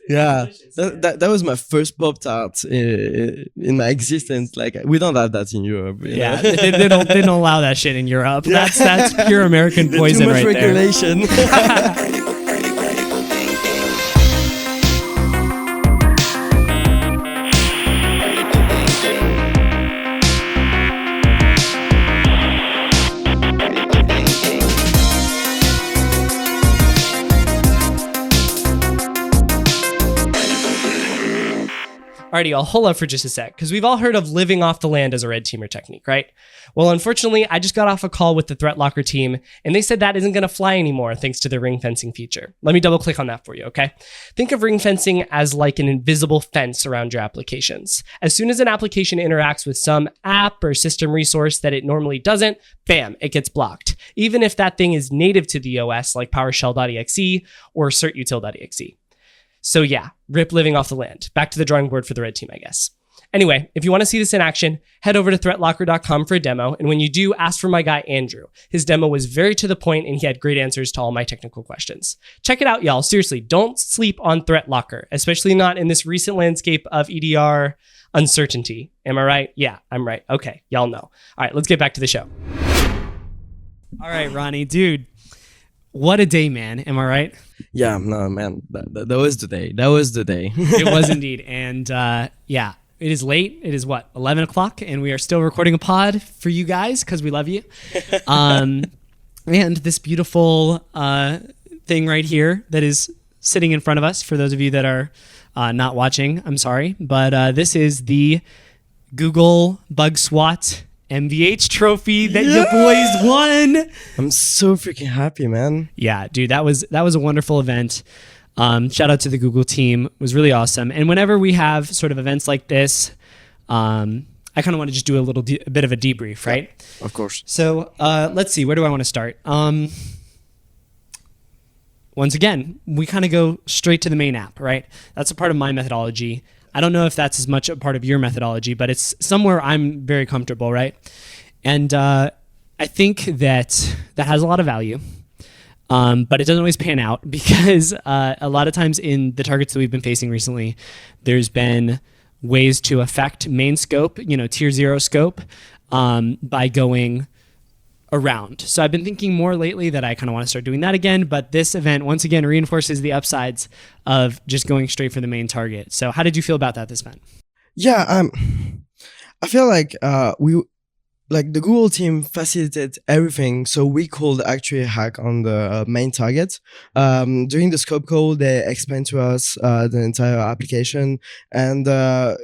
Yeah, that was my first Pop Tart in my existence. Like, we don't have that in Europe. Yeah, they don't allow that shit in Europe. That's pure American poison too much right regulation. there. Alrighty, I'll hold up for just a sec, because we've all heard of living off the land as a red teamer technique, right? Well, unfortunately, I just got off a call with the Threat Locker team, and they said that isn't going to fly anymore thanks to the ring fencing feature. Let me double click on that for you, okay? Think of ring fencing as like an invisible fence around your applications. As soon as an application interacts with some app or system resource that it normally doesn't, bam, it gets blocked. Even if that thing is native to the OS, like PowerShell.exe or certutil.exe. So yeah, rip living off the land. Back to the drawing board for the red team, I guess. Anyway, if you want to see this in action, head over to threatlocker.com for a demo. And when you do, ask for my guy, Andrew. His demo was very to the point, and he had great answers to all my technical questions. Check it out, y'all. Seriously, don't sleep on Threat Locker, especially not in this recent landscape of EDR uncertainty. Am I right? Yeah, I'm right. Okay, y'all know. All right, let's get back to the show. All right, Roni, dude. What a day, man. Am I right? Yeah, no, man. That was the day. That was the day. It was indeed. And yeah, it is late. It is what, 11 o'clock? And we are still recording a pod for you guys because we love you. And this beautiful thing right here that is sitting in front of us, for those of you that are not watching, I'm sorry. But this is the Google BugSwat MVH trophy that your boys won. I'm so freaking happy, man. Yeah, dude, that was a wonderful event. Shout out to the Google team. It was really awesome. And whenever we have sort of events like this, I kind of want to just do a bit of a debrief, right? Yeah, of course. So let's see, where do I want to start? Once again, we kind of go straight to the main app, right? That's a part of my methodology. I don't know if that's as much a part of your methodology, but it's somewhere I'm very comfortable, right? And I think that has a lot of value, but it doesn't always pan out because a lot of times in the targets that we've been facing recently, there's been ways to affect main scope, tier 0 scope, by going around. So I've been thinking more lately that I kind of want to start doing that again, but this event once again reinforces the upsides of just going straight for the main target. So how did you feel about that this event? Yeah, I feel like the Google team facilitated everything, so we could actually hack on the main target. During the scope call, they explained to us the entire application, and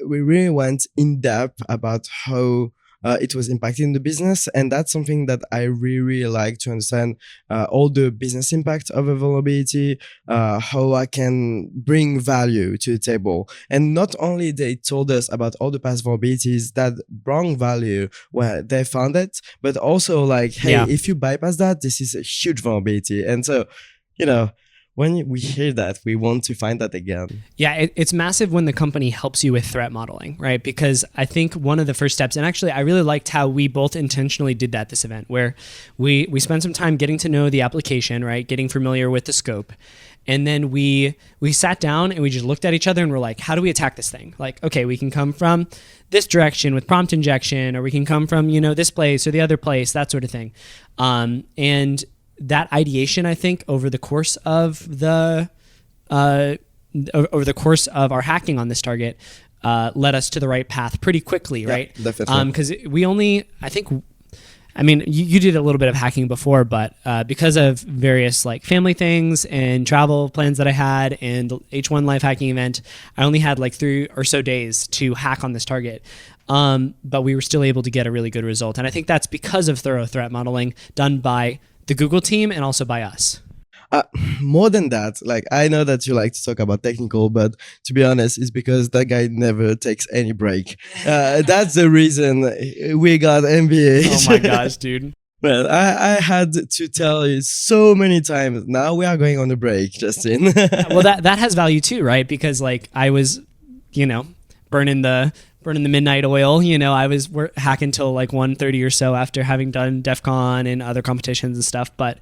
we really went in depth about how it was impacting the business, and that's something that I really like to understand, all the business impact of a vulnerability, how I can bring value to the table. And not only they told us about all the past vulnerabilities that brought value when they found it, but also like, hey, if you bypass that, this is a huge vulnerability. And so, when we hear that, we want to find that again. Yeah, it's massive when the company helps you with threat modeling, right? Because I think one of the first steps, and actually I really liked how we both intentionally did that this event, where we spent some time getting to know the application, right? Getting familiar with the scope. And then we sat down and we just looked at each other and we're like, how do we attack this thing? Like, okay, we can come from this direction with prompt injection, or we can come from, this place or the other place, that sort of thing. And that ideation, I think, over the course of our hacking on this target, led us to the right path pretty quickly, right? Definitely. Because you did a little bit of hacking before, but because of various like family things and travel plans that I had and the H1 live hacking event, I only had like 3 or so days to hack on this target. But we were still able to get a really good result. And I think that's because of thorough threat modeling done by the Google team and also by us. More than that, like, I know that you like to talk about technical, but to be honest, it's because that guy never takes any break. That's the reason we got MVH. Oh my gosh, dude. Well, I had to tell you so many times, now we are going on a break, Justin. Well, that has value too, right? Because like I was, burning the midnight oil, I was hacking till like 1:30 or so after having done DEF CON and other competitions and stuff. But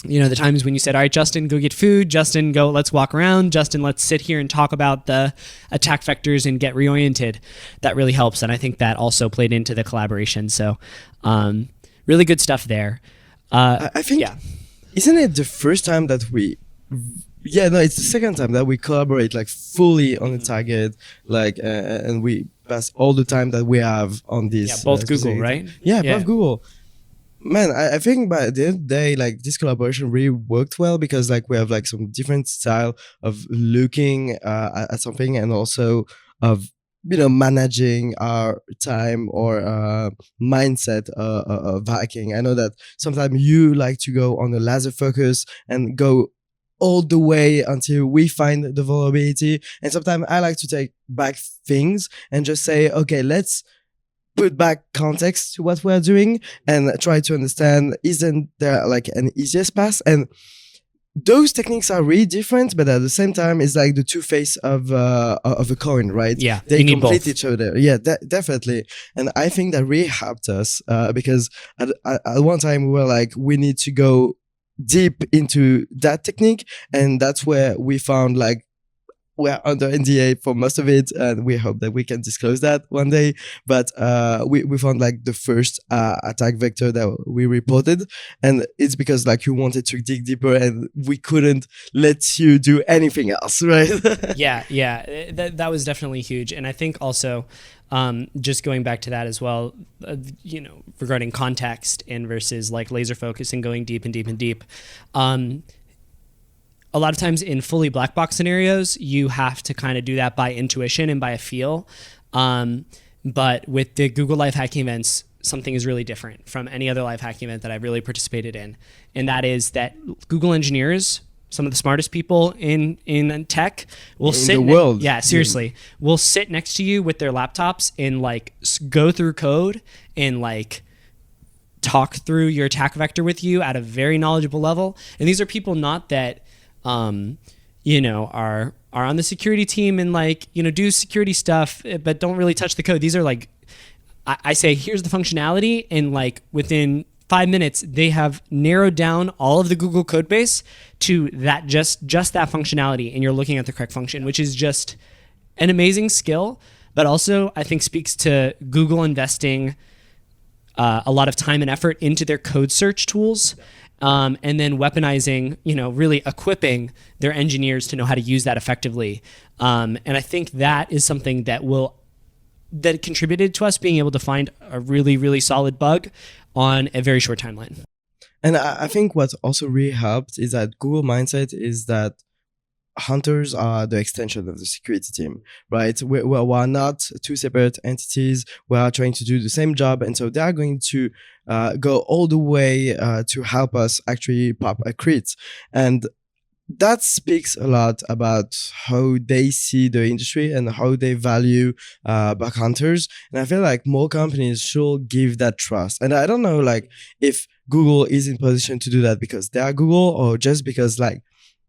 the times when you said, all right, Justin, go get food. Justin, let's walk around. Justin, let's sit here and talk about the attack vectors and get reoriented. That really helps. And I think that also played into the collaboration. So really good stuff there. I think, isn't it the first time that it's the second time that we collaborate like fully on the target, like, and we pass all the time that we have on this. Yeah, both Google, right? Yeah, both Google. Man, I think by the end of the day, like this collaboration really worked well because like we have like some different style of looking at something and also of managing our time or mindset of hacking. I know that sometimes you like to go on a laser focus and go all the way until we find the vulnerability, and sometimes I like to take back things and just say, okay, let's put back context to what we're doing and try to understand, isn't there like an easiest path? And those techniques are really different, but at the same time, it's like the two faces of a coin, right? Yeah, they you need complete both. each other. Yeah, definitely. And I think that really helped us because at one time we were like, we need to go deep into that technique, and that's where we found like we're under NDA for most of it, and we hope that we can disclose that one day. But we found like the first attack vector that we reported, and it's because like you wanted to dig deeper, and we couldn't let you do anything else, right? Yeah. That was definitely huge, and I think also just going back to that as well, regarding context and versus like laser focus and going deep and deep and deep. A lot of times in fully black box scenarios, you have to kind of do that by intuition and by a feel. But with the Google live hacking events, something is really different from any other live hacking event that I've really participated in. And that is that Google engineers, some of the smartest people in tech, will sit in the world. Yeah, seriously, will sit next to you with their laptops and like go through code and like talk through your attack vector with you at a very knowledgeable level. And these are people not that are on the security team and like, do security stuff, but don't really touch the code. These are like, I say, here's the functionality. And like within 5 minutes, they have narrowed down all of the Google code base to that, just that functionality. And you're looking at the correct function, which is just an amazing skill, but also I think speaks to Google investing a lot of time and effort into their code search tools. And then weaponizing, really equipping their engineers to know how to use that effectively. And I think that is something that contributed to us being able to find a really, really solid bug on a very short timeline. And I think what also really helped is that Google mindset is that hunters are the extension of the security team, right? We're not two separate entities. We are trying to do the same job. And so they are going to go all the way to help us actually pop a crit. And that speaks a lot about how they see the industry and how they value bug hunters. And I feel like more companies should give that trust. And I don't know like if Google is in position to do that because they are Google or just because like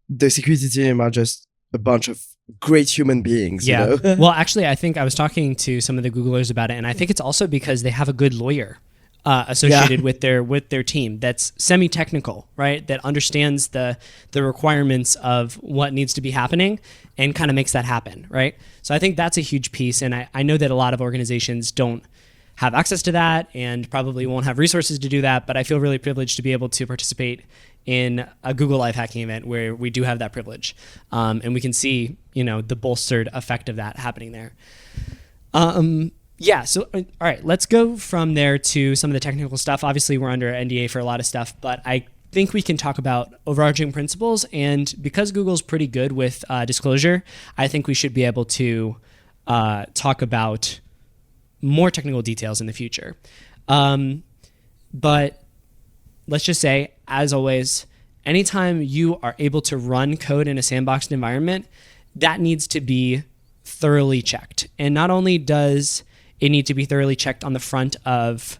the security team are just a bunch of great human beings. Yeah. Well, actually, I think I was talking to some of the Googlers about it, and I think it's also because they have a good lawyer associated with their team that's semi-technical, right? That understands the requirements of what needs to be happening and kind of makes that happen, right? So I think that's a huge piece, and I know that a lot of organizations don't have access to that and probably won't have resources to do that, but I feel really privileged to be able to participate in a Google live hacking event where we do have that privilege. And we can see, the bolstered effect of that happening there. So, all right, let's go from there to some of the technical stuff. Obviously, we're under NDA for a lot of stuff, but I think we can talk about overarching principles. And because Google's pretty good with disclosure, I think we should be able to talk about more technical details in the future. But let's just say, as always, anytime you are able to run code in a sandboxed environment, that needs to be thoroughly checked. And not only does it need to be thoroughly checked on the front of,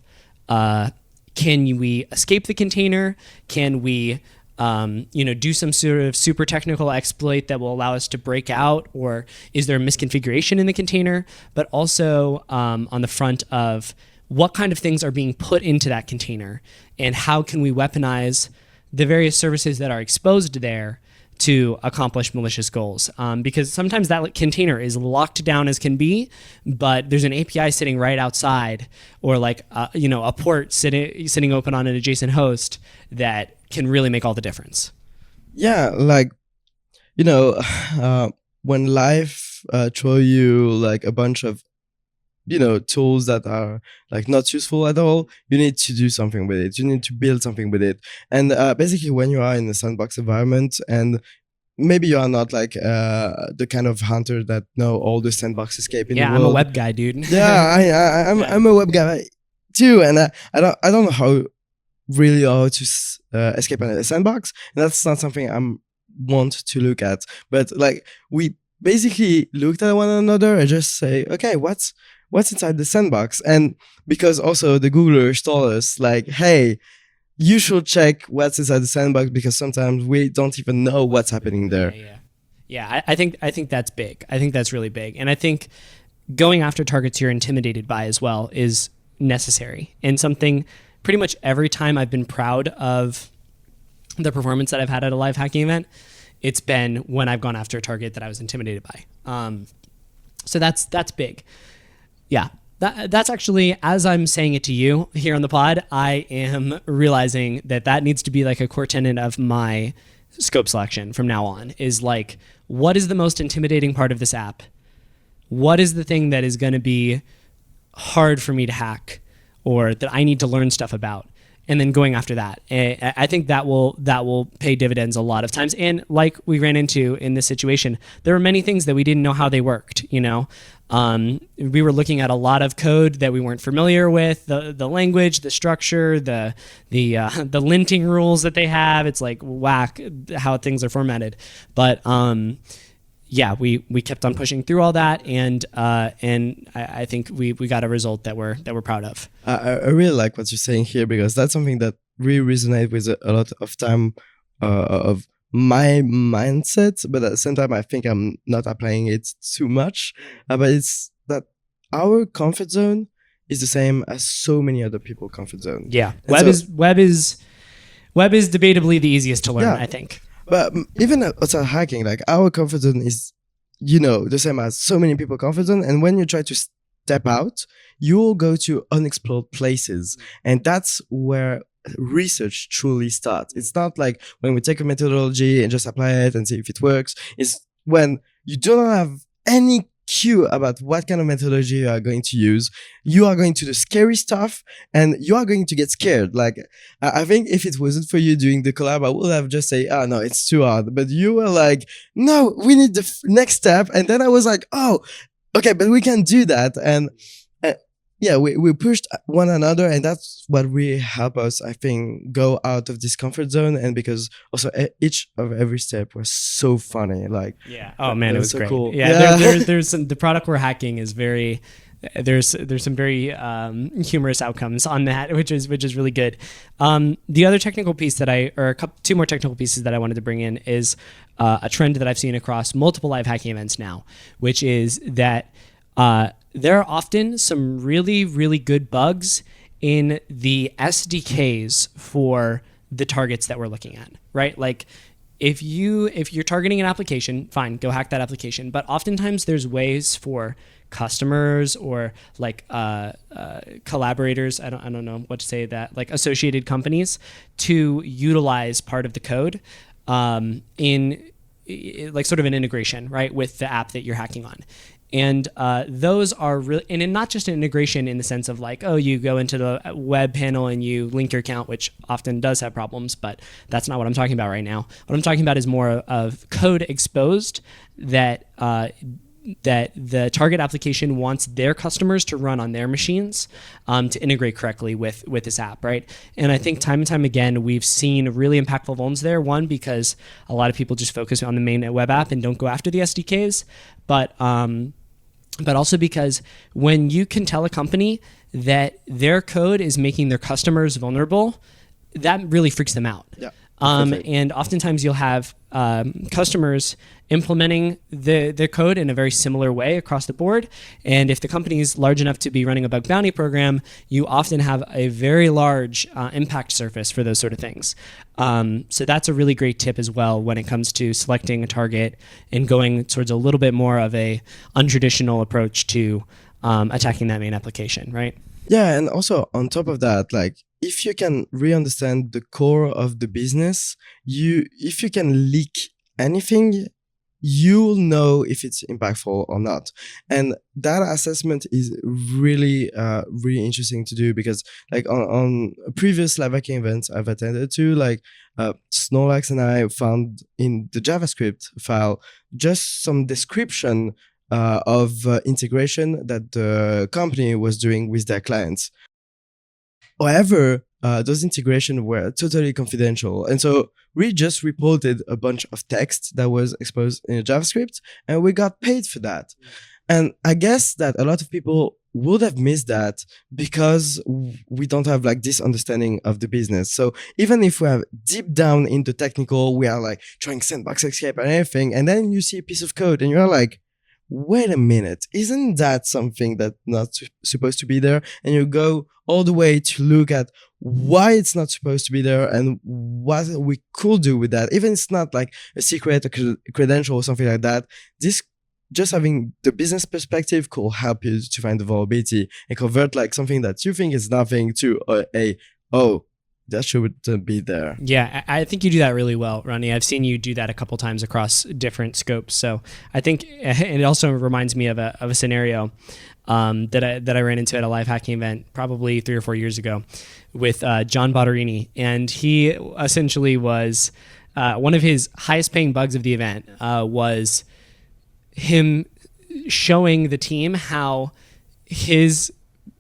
can we escape the container? Can we, do some sort of super technical exploit that will allow us to break out? Or is there a misconfiguration in the container? But also on the front of what kind of things are being put into that container, and how can we weaponize the various services that are exposed there to accomplish malicious goals. Because sometimes that container is locked down as can be, but there's an API sitting right outside, or like a port sitting open on an adjacent host that can really make all the difference. Yeah, like when life throw you like a bunch of tools that are like not useful at all, you need to do something with it. You need to build something with it. And basically, when you are in a sandbox environment, and maybe you are not like the kind of hunter that know all the sandbox escape in the world. I'm a web guy, dude. Yeah, I'm a web guy too, and I don't know how to escape a sandbox. And that's not something I'm want to look at. But like we basically looked at one another and just say, okay, what's inside the sandbox? And because also the Googlers told us like, hey, you should check what's inside the sandbox, because sometimes we don't even know what's happening there. Yeah. I think that's big. I think that's really big. And I think going after targets you're intimidated by as well is necessary, and something pretty much every time I've been proud of the performance that I've had at a live hacking event, it's been when I've gone after a target that I was intimidated by. So that's big. Yeah, that's actually, as I'm saying it to you here on the pod, I am realizing that needs to be like a core tenet of my scope selection from now on, is like, what is the most intimidating part of this app? What is the thing that is going to be hard for me to hack, or that I need to learn stuff about? And then going after that. I think that will pay dividends a lot of times. And like we ran into in this situation, there were many things that we didn't know how they worked. We were looking at a lot of code that we weren't familiar with, the language, the structure, the linting rules that they have. It's like whack how things are formatted. But yeah, we kept on pushing through all that, and I think we got a result that we're proud of. I really like what you're saying here, because that's something that really resonates with a lot of time of my mindset, but at the same time I think I'm not applying it too much. But it's that our comfort zone is the same as so many other people's comfort zone. Yeah, web is debatably the easiest to learn, I think. But even outside hacking, like our comfort zone is, the same as so many people comfort zone. And when you try to step out, you'll go to unexplored places. And that's where research truly starts. It's not like when we take a methodology and just apply it and see if it works. It's when you don't have any clue about what kind of methodology you are going to use. You are going to do scary stuff, and you are going to get scared. Like, I think if it wasn't for you doing the collab, I would have just say, oh no, it's too hard. But you were like, no, we need the next step. And then I was like, oh, okay, but we can do that. And yeah, we pushed one another, and that's what really helped us, I think, go out of this comfort zone. And because also each of every step was so funny. Like, yeah, oh man, it was so great. Cool. Yeah, there's some, the product we're hacking is very. There's some very humorous outcomes on that, which is really good. The other technical piece two more technical pieces that I wanted to bring in is a trend that I've seen across multiple live hacking events now, which is that there are often some really, really good bugs in the SDKs for the targets that we're looking at, right? Like if you're targeting an application, fine, go hack that application. But oftentimes there's ways for customers or like collaborators, I don't know what to say, that like associated companies, to utilize part of the code in like sort of an integration, right, with the app that you're hacking on. And those are really, and not just an integration in the sense of like, oh, you go into the web panel and you link your account, which often does have problems, but that's not what I'm talking about right now. What I'm talking about is more of code exposed that the target application wants their customers to run on their machines to integrate correctly with this app, right? And I think time and time again, we've seen really impactful vulns there. One, because a lot of people just focus on the main web app and don't go after the SDKs, but also because when you can tell a company that their code is making their customers vulnerable, that really freaks them out. Yeah. And oftentimes you'll have customers implementing the code in a very similar way across the board. And if the company is large enough to be running a bug bounty program, you often have a very large impact surface for those sort of things. So that's a really great tip as well when it comes to selecting a target and going towards a little bit more of a untraditional approach to attacking that main application, right? Yeah, and also on top of that, like if you can really understand the core of the business, if you can leak anything, you'll know if it's impactful or not. And that assessment is really, really interesting to do because like on previous live hacking events I've attended to, like Snorlax and I found in the JavaScript file just some description of integration that the company was doing with their clients. However, those integrations were totally confidential. And so we just reported a bunch of text that was exposed in JavaScript and we got paid for that. And I guess that a lot of people would have missed that because we don't have like this understanding of the business. So even if we have deep down into technical, we are like trying sandbox escape and everything. And then you see a piece of code and you're like, wait a minute, isn't that something that's not supposed to be there? And you go all the way to look at why it's not supposed to be there and what we could do with that. Even if it's not like a secret, a credential or something like that, this just having the business perspective could help you to find the vulnerability and convert like something that you think is nothing to that shouldn't be there. Yeah, I think you do that really well, Roni. I've seen you do that a couple times across different scopes. So I think it also reminds me of a scenario that I ran into at a live hacking event probably 3 or 4 years ago with John Botterini. And he essentially was, one of his highest paying bugs of the event was him showing the team how his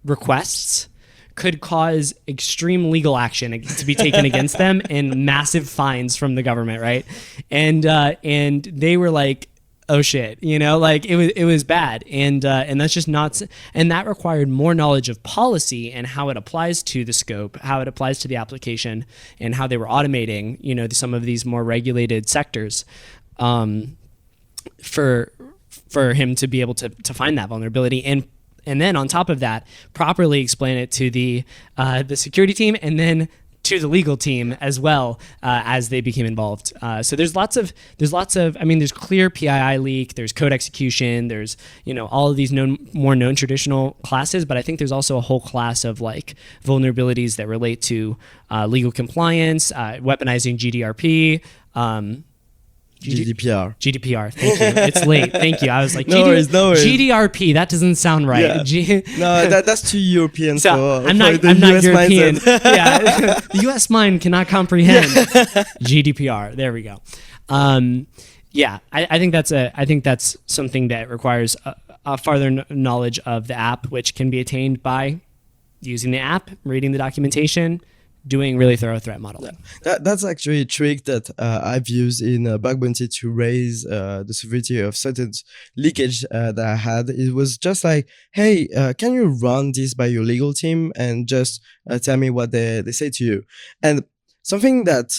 requests could cause extreme legal action to be taken against them and massive fines from the government, right? And they were like, oh shit, like it was bad, and that's just not, and that required more knowledge of policy and how it applies to the scope, how it applies to the application, and how they were automating, some of these more regulated sectors, for him to be able to find that vulnerability and then on top of that, properly explain it to the security team and then to the legal team as well as they became involved. So there's lots of, there's clear PII leak, there's code execution, there's, all of these more known traditional classes, but I think there's also a whole class of like vulnerabilities that relate to legal compliance, weaponizing GDPR. GDPR. Thank you. It's late. Thank you. I was like, no worries. GDRP. That doesn't sound right. Yeah. No, that's too European. So I'm not European. Yeah, the U.S. mind cannot comprehend GDPR. There we go. Yeah, I think that's something that requires a farther knowledge of the app, which can be attained by using the app, reading the documentation, doing really thorough threat modeling. That's actually a trick that I've used in Bug Bounty to raise the severity of certain leakage that I had. It was just like, hey, can you run this by your legal team and just tell me what they say to you? And something that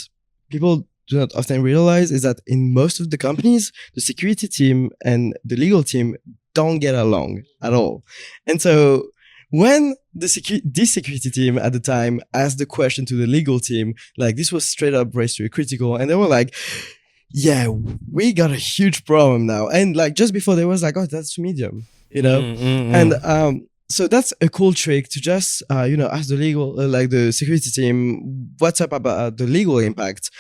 people do not often realize is that in most of the companies, the security team and the legal team don't get along at all. And so when this security team at the time asked the question to the legal team, like this was straight up raised to a critical, and they were like, yeah, we got a huge problem now. And like just before they was like, oh, that's medium, And so that's a cool trick to just, ask the legal, like the security team, what's up about the legal impact,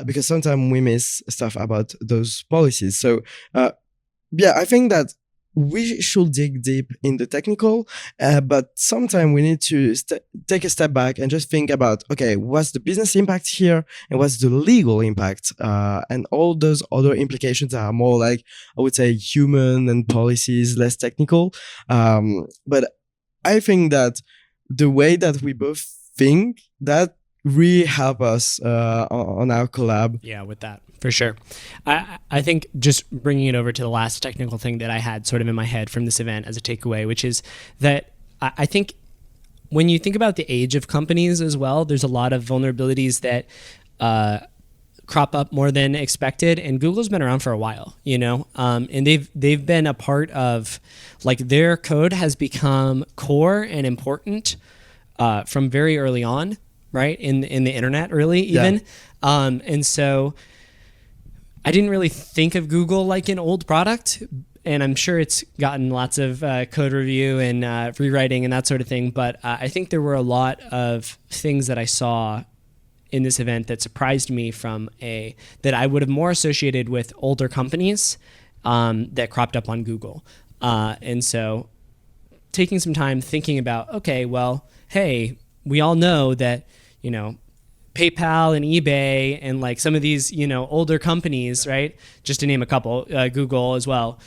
because sometimes we miss stuff about those policies. So I think that we should dig deep in the technical, but sometimes we need to take a step back and just think about, okay, what's the business impact here and what's the legal impact, and all those other implications are more like, I would say, human and policies, less technical. But I think that the way that we both think, that really help us on our collab. Yeah, with that. For sure. I think just bringing it over to the last technical thing that I had sort of in my head from this event as a takeaway, which is that I think when you think about the age of companies as well, there's a lot of vulnerabilities that crop up more than expected, and Google's been around for a while, and they've been a part of, like, their code has become core and important from very early on, right, in the internet, really, even. And so I didn't really think of Google like an old product, and I'm sure it's gotten lots of code review and rewriting and that sort of thing, but I think there were a lot of things that I saw in this event that surprised me that I would have more associated with older companies that cropped up on Google. And so taking some time thinking about, okay, well, hey, we all know that, PayPal and eBay and like some of these, older companies, right? Just to name a couple, Google as well.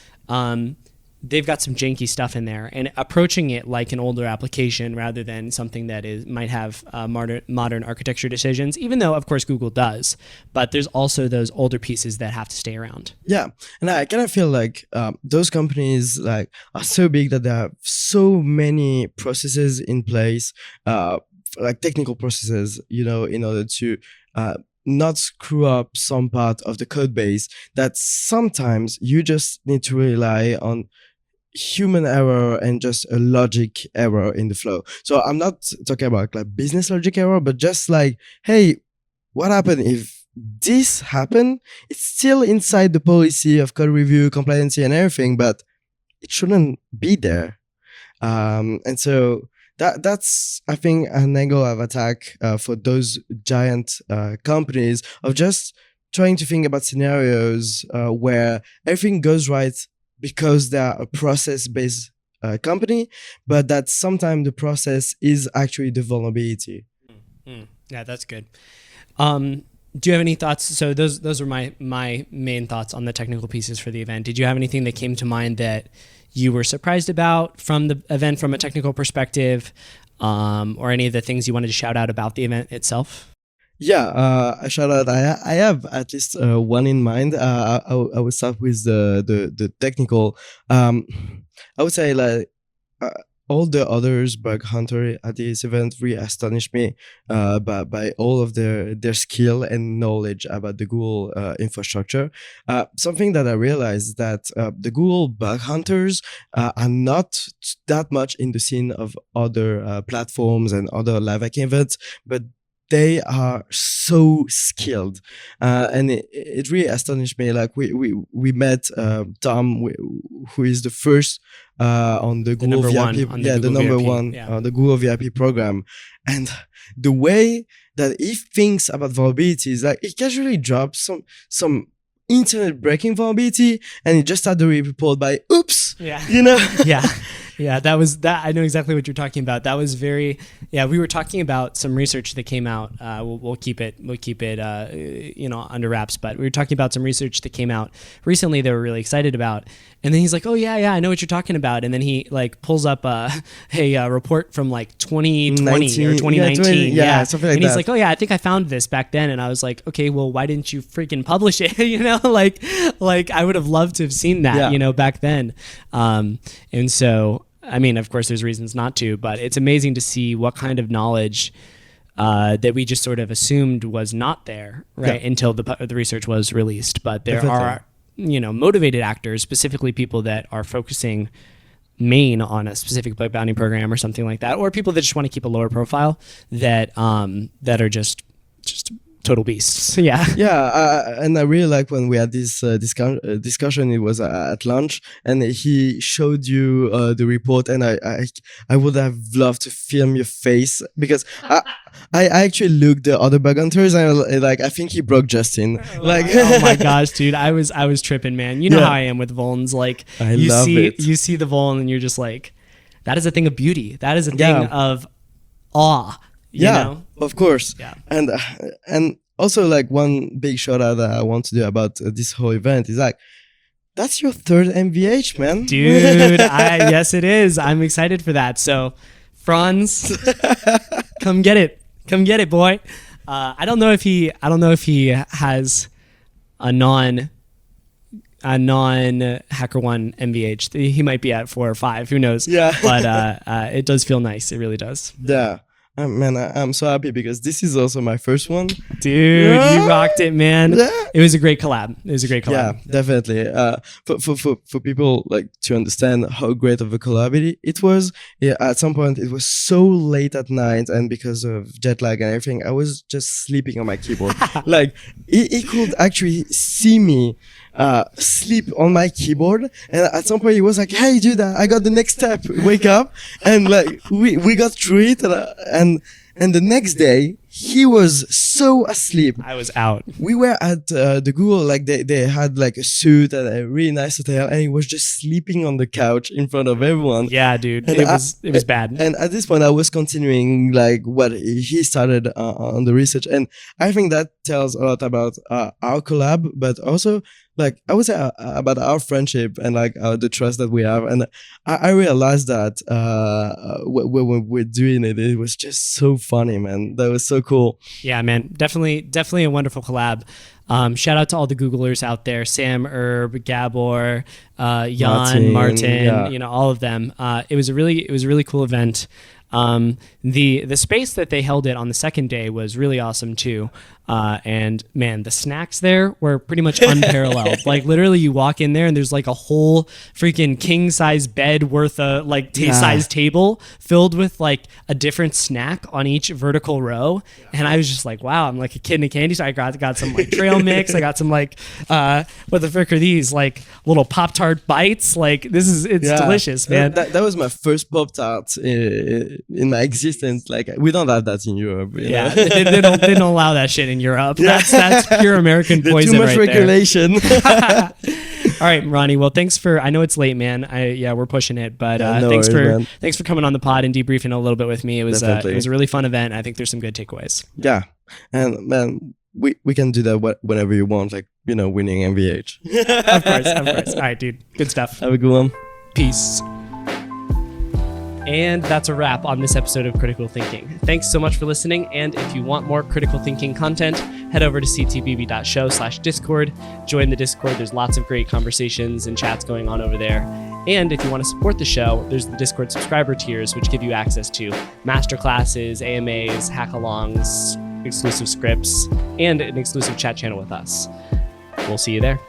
They've got some janky stuff in there, and approaching it like an older application rather than something that might have modern architecture decisions, even though of course Google does, but there's also those older pieces that have to stay around. Yeah, and I kind of feel like those companies like are so big that they have so many processes in place, like technical processes, in order to not screw up some part of the code base, that sometimes you just need to rely on human error and just a logic error in the flow. So I'm not talking about like business logic error, but just like, hey, what happened if this happened? It's still inside the policy of code review, compliancy and everything, but it shouldn't be there. And so that's, I think, an angle of attack for those giant companies, of just trying to think about scenarios where everything goes right because they are a process-based company, but that sometimes the process is actually the vulnerability. Yeah, that's good. Do you have any thoughts? So those are my main thoughts on the technical pieces for the event. Did you have anything that came to mind that you were surprised about from the event from a technical perspective, or any of the things you wanted to shout out about the event itself? Yeah, a shout out. I have at least one in mind. I will start with the technical. I would say like all the others bug hunter at this event really astonished me by all of their skill and knowledge about the Google infrastructure. Something that I realized that the Google bug hunters are not that much in the scene of other platforms and other live hacking events, but they are so skilled, and it really astonished me. Like we met Tom, who is the first on the Google VIP, the number one on the Google VIP program, and the way that he thinks about vulnerabilities, like he casually drops some internet breaking vulnerability, and he just had the report by oops, Yeah, that was that. I know exactly what you're talking about. That was very, we were talking about some research that came out. We'll keep it under wraps, but we were talking about some research that came out recently that we're really excited about. And then he's like, oh yeah, I know what you're talking about. And then he like pulls up a report from like 2020 or 2019. Something like and he's that. like, oh yeah, I think I found this back then. And I was like, okay, well, why didn't you freaking publish it? Like I would have loved to have seen that, back then. And so, I mean, of course, there's reasons not to, but it's amazing to see what kind of knowledge that we just sort of assumed was not there, right, until the research was released. But there are, motivated actors, specifically people that are focusing main on a specific bug bounty program or something like that, or people that just want to keep a lower profile that are just total beasts. Yeah. And I really like when we had this discussion. It was at lunch, and he showed you the report, and I would have loved to film your face, because I actually looked the other bug hunters, and I think he broke Justin. Oh my gosh, dude, I was tripping, man. You know how I am with vulns. Like you see the vuln, and you're just like, that is a thing of beauty. That is a thing of awe. You know? Of course. Yeah. And also, like, one big shout out that I want to do about this whole event is like, that's your third MVH, man. Dude, yes it is. I'm excited for that. So, Franz, come get it, boy. I don't know if he has a non HackerOne MVH. He might be at 4 or 5. Who knows? Yeah. But it does feel nice. It really does. Yeah. Man, I'm so happy because this is also my first one. Dude, you rocked it, man. Yeah. It was a great collab. Yeah, definitely. For people like to understand how great of a collab it was. Yeah, at some point it was so late at night, and because of jet lag and everything, I was just sleeping on my keyboard. Like he could actually see me sleep on my keyboard, and at some point he was like, "Hey, dude, I got the next step. Wake up!" And like we got through it, and the next day he was so asleep. I was out. We were at the Google, like they had like a suite at a really nice hotel, and he was just sleeping on the couch in front of everyone. Yeah, dude. And It was bad. And at this point, I was continuing like what he started on the research, and I think that tells a lot about our collab, but also like I would say about our friendship and like the trust that we have. And I realized that when we're doing it, it was just so funny, man. That was so cool. Yeah, man. Definitely a wonderful collab. Shout out to all the Googlers out there, Sam, Herb, Gabor, Jan, Martin, yeah. All of them. It was a really cool event. The space that they held it on the second day was really awesome too. And man, the snacks there were pretty much unparalleled. Like literally you walk in there and there's like a whole freaking king size bed worth of like size table filled with like a different snack on each vertical row. And I was just like, wow, I'm like a kid in a candy store. I got some like trail mix. I got some like, what the frick are these? Like little Pop-Tart bites. Like it's delicious, man. That was my first Pop-Tart in my existence. Like we don't have that in Europe. You know? they don't allow that shit in Europe. That's pure American poison. Too much right regulation. All right, Roni. Well, thanks for. I know it's late, man. We're pushing it, but thanks for coming on the pod and debriefing a little bit with me. It was a really fun event. I think there's some good takeaways. Yeah, and man, we can do that whenever you want. Like winning MVH. Of course. All right, dude. Good stuff. Have a good one. Peace. And that's a wrap on this episode of Critical Thinking. Thanks so much for listening. And if you want more critical thinking content, head over to ctbb.show/Discord. Join the Discord. There's lots of great conversations and chats going on over there. And if you want to support the show, there's the Discord subscriber tiers, which give you access to masterclasses, AMAs, hackalongs, exclusive scripts, and an exclusive chat channel with us. We'll see you there.